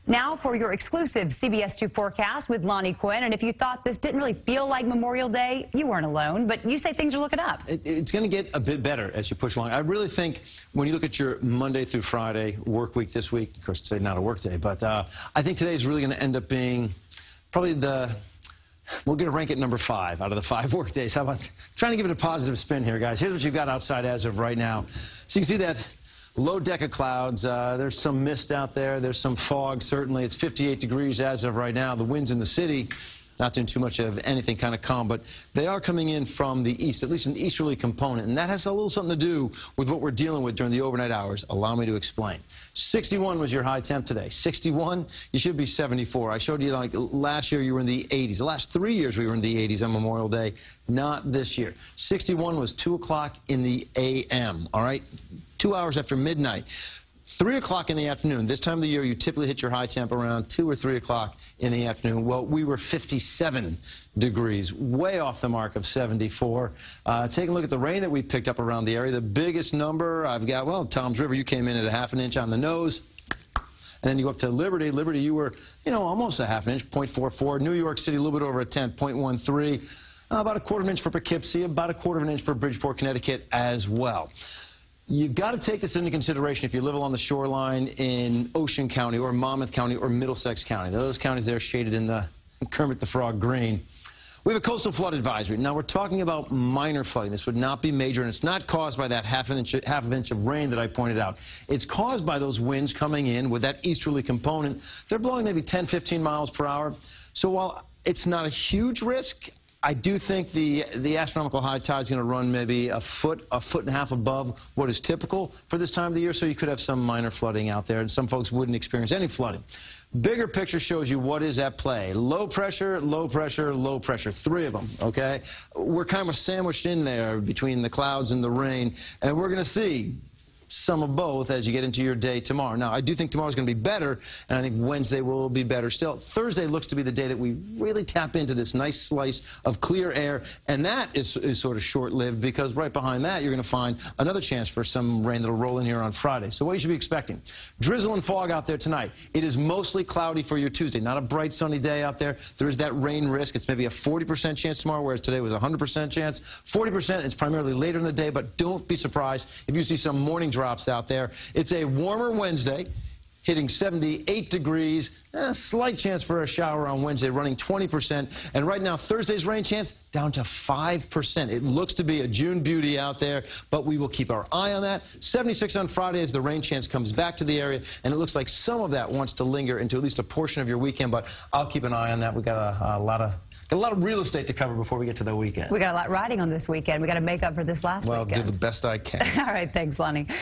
Now for your exclusive CBS 2 forecast with Lonnie Quinn. And if you thought this didn't really feel like Memorial Day, you weren't alone. But you say things are looking up. It's going to get a bit better as you push along. I really think when you look at your Monday through Friday work week this week, of course, today's not a work day, but I think today is really going to end up being probably we're going to rank it number 5 out of the 5 work days. How about trying to give it a positive spin here, guys? Here's what you've got outside as of right now. So you can see that low deck of clouds. There's some mist out there. There's some fog, certainly. It's 58 degrees as of right now. The winds in the city, not doing too much of anything kind of calm, but they are coming in from the east, at least an easterly component, and that has a little something to do with what we're dealing with during the overnight hours. Allow me to explain. 61 was your high temp today. 61, you should be 74. I showed you, like, last year you were in the 80s. The last 3 years we were in the 80s on Memorial Day. Not this year. 61 was 2 o'clock in the a.m., all right? 2 hours after midnight. 3 o'clock in the afternoon. This time of the year, you typically hit your high temp around 2 or 3 o'clock in the afternoon. Well, we were 57 degrees, way off the mark of 74. Take a look at the rain that we picked up around the area. The biggest number I've got, well, Toms River, you came in at a ½ an inch on the nose. And then you go up to Liberty. Liberty, you were, almost a ½ an inch, 0.44. New York City, a little bit over a tenth, 0.13. About a ¼ of an inch for Poughkeepsie, about a ¼ of an inch for Bridgeport, Connecticut as well. You've got to take this into consideration if you live along the shoreline in Ocean County or Monmouth County or Middlesex County. Those counties there shaded in the Kermit the Frog green. We have a coastal flood advisory. Now, we're talking about minor flooding. This would not be major, and it's not caused by that half an inch of rain that I pointed out. It's caused by those winds coming in with that easterly component. They're blowing maybe 10, 15 miles per hour. So while it's not a huge risk, I do think the astronomical high tide is going to run maybe a foot and a half above what is typical for this time of the year, so you could have some minor flooding out there, and some folks wouldn't experience any flooding. Bigger picture shows you what is at play. Low pressure, low pressure, low pressure. 3 of them, okay? We're kind of sandwiched in there between the clouds and the rain, and we're going to see some of both as you get into your day tomorrow. Now, I do think tomorrow's going to be better, and I think Wednesday will be better still. Thursday looks to be the day that we really tap into this nice slice of clear air, and that is sort of short-lived, because right behind that, you're going to find another chance for some rain that'll roll in here on Friday. So what you should be expecting: drizzle and fog out there tonight. It is mostly cloudy for your Tuesday. Not a bright, sunny day out there. There is that rain risk. It's maybe a 40% chance tomorrow, whereas today was a 100% chance. 40%, it's primarily later in the day, but don't be surprised if you see some morning drops out there. It's a warmer Wednesday, hitting 78 degrees. Slight chance for a shower on Wednesday, running 20%. And right now, Thursday's rain chance down to 5%. It looks to be a June beauty out there, but we will keep our eye on that. 76 on Friday as the rain chance comes back to the area, and it looks like some of that wants to linger into at least a portion of your weekend, but I'll keep an eye on that. We've got a lot of real estate to cover before we get to the weekend. We got a lot riding on this weekend. We got to make up for this last weekend. Well, do the best I can. All right, thanks, Lonnie.